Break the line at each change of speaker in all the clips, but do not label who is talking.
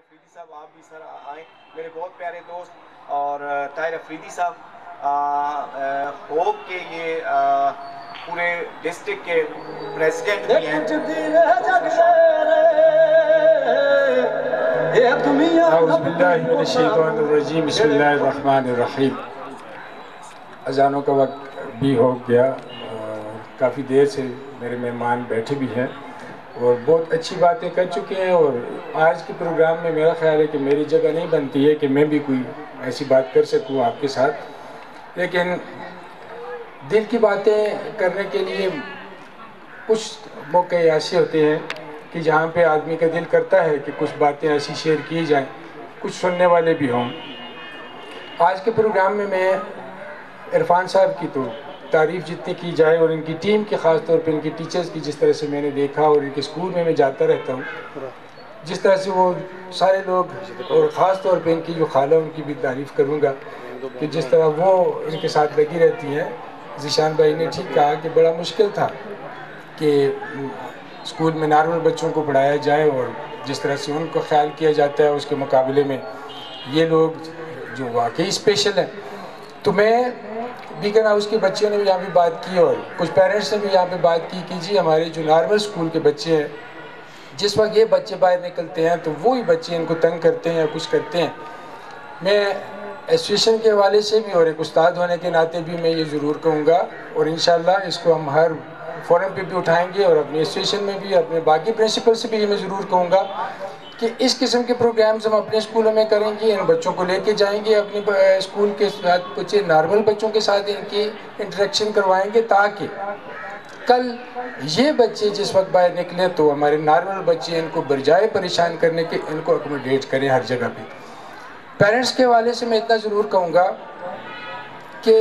افریدی صاحب آپ بھی سر آئیں, میرے بہت پیارے دوست, اور طاہر افریدی صاحب ہوپ کے یہ پورے ڈسٹرکٹ کے پریزیڈنٹ بھی ہیں.
اعوذ باللہ من الشیطان الرجیم, بسم اللہ الرحمن الرحیم. اذانوں کا وقت بھی ہو گیا, کافی دیر سے میرے مہمان بیٹھے بھی ہیں اور بہت اچھی باتیں کر چکے ہیں, اور آج کے پروگرام میں میرا خیال ہے کہ میری جگہ نہیں بنتی ہے کہ میں بھی کوئی ایسی بات کر سکوں آپ کے ساتھ, لیکن دل کی باتیں کرنے کے لیے کچھ موقع ایسے ہوتے ہیں کہ جہاں پہ آدمی کا دل کرتا ہے کہ کچھ باتیں ایسی شیئر کی جائیں, کچھ سننے والے بھی ہوں. آج کے پروگرام میں عرفان صاحب کی تو تعریف جتنی کی جائے, اور ان کی ٹیم کی, خاص طور پہ ان کی ٹیچرز کی, جس طرح سے میں نے دیکھا اور ان کے اسکول میں جاتا رہتا ہوں, جس طرح سے وہ سارے لوگ, اور خاص طور پہ ان کی جو خالہ, ان کی بھی تعریف کروں گا کہ جس طرح وہ ان کے ساتھ لگی رہتی ہیں. ذیشان بھائی نے ٹھیک کہا کہ بڑا مشکل تھا کہ اسکول میں نارمل بچوں کو پڑھایا جائے, اور جس طرح سے ان کو خیال کیا جاتا ہے اس کے مقابلے میں یہ لوگ جو واقعی اسپیشل ہیں. تو میں بیکن ہاؤس کے بچوں نے بھی یہاں پہ بات کی, اور کچھ پیرنٹس نے بھی یہاں پہ بات کی کہ جی ہمارے جو نارمل اسکول کے بچے ہیں, جس وقت یہ بچے باہر نکلتے ہیں تو وہی بچے ان کو تنگ کرتے ہیں یا کچھ کرتے ہیں. میں ایسوسیشن کے حوالے سے بھی اور ایک استاد ہونے کے ناطے بھی میں یہ ضرور کہوں گا, اور انشاءاللہ اس کو ہم ہر فورم پہ بھی اٹھائیں گے, اور اپنے ایسوسیشن میں بھی, اپنے باقی پرنسپل سے بھی یہ میں ضرور کہوں گا کہ اس قسم کے پروگرامز ہم اپنے اسکولوں میں کریں گے. ان بچوں کو لے کے جائیں گے اپنے اسکول کے ساتھ, بچے نارمل بچوں کے ساتھ ان کی انٹریکشن کروائیں گے, تاکہ کل یہ بچے جس وقت باہر نکلیں تو ہمارے نارمل بچے ان کو برجائے پریشان کرنے کے ان کو اکوموڈیٹ کریں ہر جگہ پہ. پیرنٹس کے حوالے سے میں اتنا ضرور کہوں گا کہ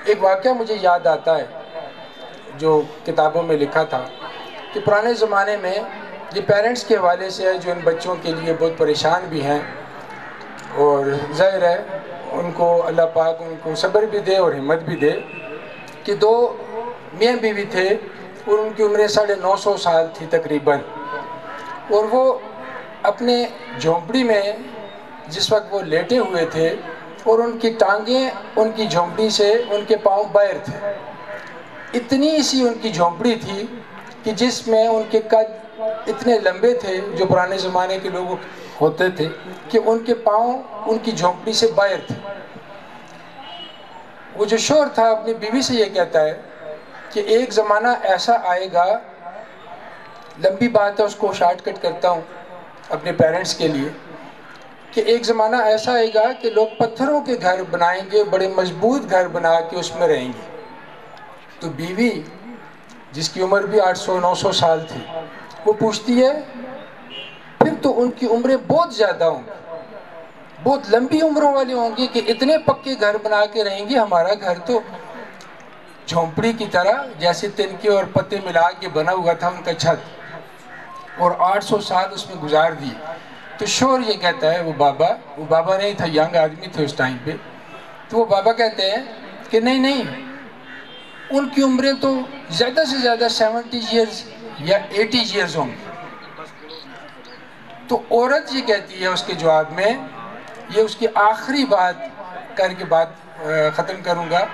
ایک واقعہ مجھے یاد آتا ہے جو کتابوں میں لکھا تھا کہ پرانے زمانے میں یہ پیرنٹس کے حوالے سے ہے جو ان بچوں کے لیے بہت پریشان بھی ہیں, اور ظاہر ہے ان کو اللہ پاک ان کو صبر بھی دے اور ہمت بھی دے, کہ دو میاں بیوی تھے اور ان کی عمریں 950 سال تھی تقریباً, اور وہ اپنے جھونپڑی میں جس وقت وہ لیٹے ہوئے تھے اور ان کی ٹانگیں ان کی جھونپڑی سے ان کے پاؤں باہر تھے. اتنی سی ان کی جھونپڑی تھی کہ جس میں ان کے قد اتنے لمبے تھے جو پرانے زمانے کے لوگ ہوتے تھے کہ ان کے پاؤں ان کی جھونپڑی سے باہر تھے. وہ جو شوہر تھا اپنی بیوی سے یہ کہتا ہے کہ ایک زمانہ ایسا آئے گا, لمبی بات ہے اس کو شارٹ کٹ کرتا ہوں اپنے پیرنٹس کے لیے, کہ ایک زمانہ ایسا آئے گا کہ لوگ پتھروں کے گھر بنائیں گے, بڑے مضبوط گھر بنا کے اس میں رہیں گے. تو بیوی جس کی عمر بھی 800-900 سال تھی, وہ پوچھتی ہے پھر تو ان کی عمریں بہت زیادہ ہوں گی, بہت لمبی عمروں والی ہوں گی کہ اتنے پکے گھر بنا کے رہیں گے, ہمارا گھر تو جھونپڑی کی طرح جیسے تنکے اور پتے ملا کے بنا ہوا تھا ان کا چھت, اور 800 سال اس میں گزار دی. تو شوہر یہ کہتا ہے, وہ بابا نہیں تھا, ینگ آدمی تھے اس ٹائم پہ, تو وہ بابا کہتے ہیں کہ نہیں, ان کی عمریں تو زیادہ سے زیادہ 70 ایئرز یا 80 ایئرز ہوں گی. تو عورت یہ کہتی ہے اس کے جواب میں, یہ اس کی آخری بات کر کے بات ختم کروں گا,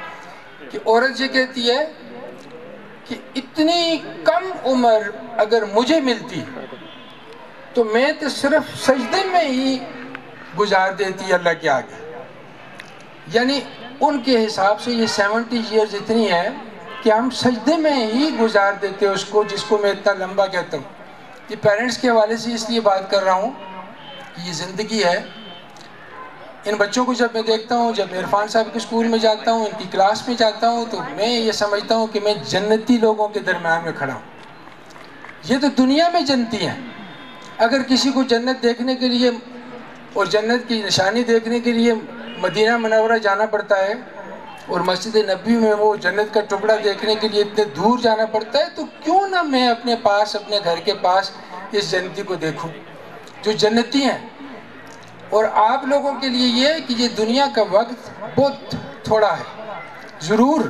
کہ عورت یہ کہتی ہے کہ اتنی کم عمر اگر مجھے ملتی تو میں تو صرف سجدے میں ہی گزار دیتی اللہ کے آگے. یعنی ان کے حساب سے یہ 70 ایئرز اتنی ہے کہ ہم سجدے میں ہی گزار دیتے اس کو, جس کو میں اتنا لمبا کہتا ہوں. یہ پیرنٹس کے حوالے سے اس لیے بات کر رہا ہوں کہ یہ زندگی ہے. ان بچوں کو جب میں دیکھتا ہوں, جب عرفان صاحب کے اسکول میں جاتا ہوں, ان کی کلاس میں جاتا ہوں, تو میں یہ سمجھتا ہوں کہ میں جنتی لوگوں کے درمیان میں کھڑا ہوں. یہ تو دنیا میں جنتی ہیں. اگر کسی کو جنت دیکھنے کے لیے اور جنت کی نشانی دیکھنے کے لیے مدینہ منورہ جانا پڑتا ہے, اور مسجد نبوی میں وہ جنت کا ٹکڑا دیکھنے کے لیے اتنے دور جانا پڑتا ہے, تو کیوں نہ میں اپنے پاس, اپنے گھر کے پاس اس جنتی کو دیکھوں جو جنتی ہیں. اور آپ لوگوں کے لیے یہ ہے کہ یہ دنیا کا وقت بہت تھوڑا ہے. ضرور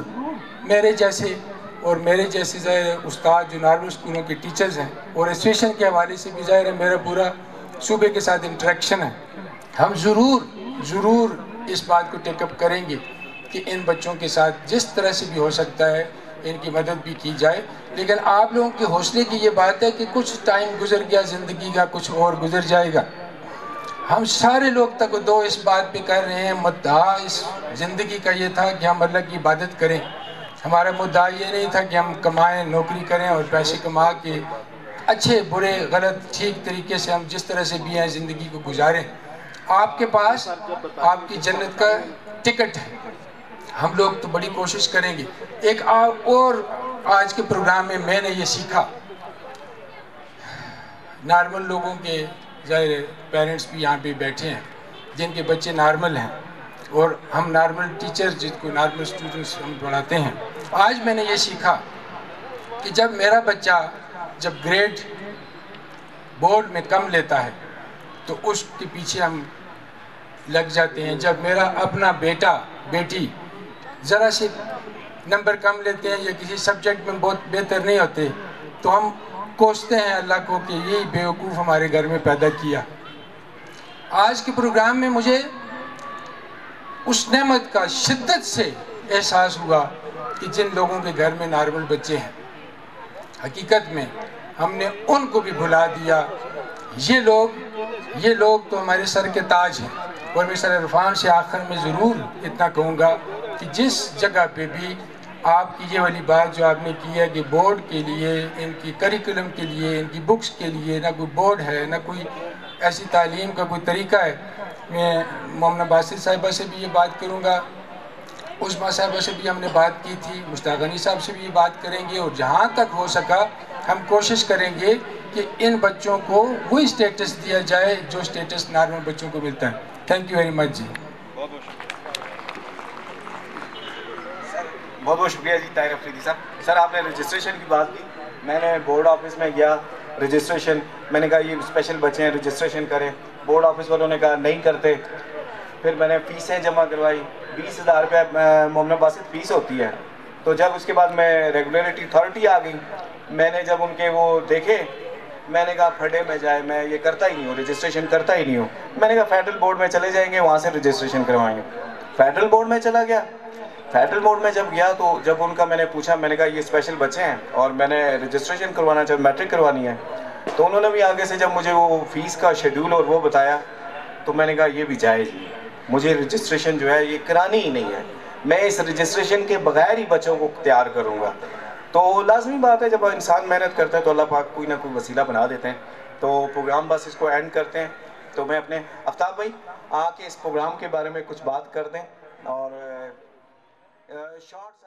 میرے جیسے اور میرے جیسے ظاہر استاد جو نارمل اسکولوں کے ٹیچرز ہیں, اور ایسوسیشن کے حوالے سے بھی ظاہر ہے میرا پورا صوبے کے ساتھ انٹریکشن ہے، ہم ضرور اس بات کو ٹیک اپ کریں گے کہ ان بچوں کے ساتھ جس طرح سے بھی ہو سکتا ہے ان کی مدد بھی کی جائے. لیکن آپ لوگوں کے حوصلے کی یہ بات ہے کہ کچھ ٹائم گزر گیا زندگی کا، کچھ اور گزر جائے گا. ہم سارے لوگ تک دو اس بات پہ کر رہے ہیں. مدعا اس زندگی کا یہ تھا کہ ہم اللہ کی عبادت کریں. ہمارا مدعا یہ نہیں تھا کہ ہم کمائیں، نوکری کریں اور پیسے کما کے اچھے برے غلط ٹھیک طریقے سے ہم جس طرح سے بھی ہیں زندگی کو گزاریں. آپ کے پاس آپ کی جنت کا ٹکٹ ہے. ہم لوگ تو بڑی کوشش کریں گے. ایک اور آج کے پروگرام میں نے یہ سیکھا، نارمل لوگوں کے ظاہر پیرنٹس بھی یہاں پہ بیٹھے ہیں جن کے بچے نارمل ہیں، اور ہم نارمل ٹیچر جن کو نارمل اسٹوڈنٹس ہم پڑھاتے ہیں. آج میں نے یہ سیکھا کہ جب میرا بچہ جب گریڈ بورڈ میں کم لیتا ہے تو اس کے پیچھے ہم لگ جاتے ہیں. جب میرا اپنا بیٹا بیٹی ذرا سے نمبر کم لیتے ہیں یا کسی سبجیکٹ میں بہت بہتر نہیں ہوتے تو ہم کوستے ہیں اللہ کو کہ یہی بیوقوف ہمارے گھر میں پیدا کیا. آج کے پروگرام میں مجھے اس نعمت کا شدت سے احساس ہوا کہ جن لوگوں کے گھر میں نارمل بچے ہیں حقیقت میں ہم نے ان کو بھی بھلا دیا. یہ لوگ تو ہمارے سر کے تاج ہیں. اور میں سر عرفان سے آخر میں ضرور اتنا کہوں گا کہ جس جگہ پہ بھی آپ کی یہ والی بات جو آپ نے کی ہے کہ بورڈ کے لیے، ان کی کریکولم کے لیے، ان کی بکس کے لیے نہ کوئی بورڈ ہے نہ کوئی ایسی تعلیم کا کوئی طریقہ ہے. میں مومنہ باسط صاحبہ سے بھی یہ بات کروں گا، عظمیٰ صاحبہ سے بھی ہم نے بات کی تھی، مشتاق غنی صاحب سے بھی یہ بات کریں گے، اور جہاں تک ہو سکا ہم کوشش کریں گے کہ ان بچوں کو وہی سٹیٹس دیا جائے جو سٹیٹس نارمل بچوں کو ملتا ہے. تھینک یو ویری مچ جی.
بہت بہت شکریہ جی طاہر افریدی صاحب. سر آپ نے رجسٹریشن کی بات کی، میں نے بورڈ آفس میں گیا رجسٹریشن، میں نے کہا یہ اسپیشل بچے ہیں رجسٹریشن کریں. بورڈ آفس والوں نے کہا نہیں کرتے. پھر میں نے فیسیں جمع کروائی، 20,000 روپے مومنہ باسط فیس ہوتی ہے. تو جب اس کے بعد میں ریگولیٹری اتھارٹی آ گئی، میں نے جب ان کے وہ دیکھے میں نے کہا پھٹے میں جائے، میں یہ کرتا ہی نہیں ہوں، رجسٹریشن کرتا ہی نہیں ہوں. میں نے کہا فیڈرل بورڈ میں چلے جائیں گے، وہاں سے رجسٹریشن کروائیں گے. فیڈرل بورڈ میں چلا گیا. فیڈرل بورڈ میں جب گیا تو جب ان کا میں نے پوچھا، میں نے کہا یہ اسپیشل بچے ہیں اور میں نے رجسٹریشن کروانا چاہتا، میٹرک کروانی ہے. تو انہوں نے بھی آگے سے جب مجھے وہ فیس کا شیڈول اور وہ بتایا تو میں نے کہا یہ بھی جائز نہیں، مجھے رجسٹریشن جو ہے یہ کرانی ہی نہیں ہے، میں اس رجسٹریشن کے بغیر ہی بچوں کو تیار کروں گا. تو لازمی بات ہے جب انسان محنت کرتا ہے تو اللہ پاک کوئی نہ کوئی وسیلہ بنا دیتے ہیں. تو پروگرام بس اس کو اینڈ کرتے ہیں. تو میں اپنے آفتاب بھائی آ کے اس پروگرام کے بارے میں کچھ بات کر دیں اور شارٹ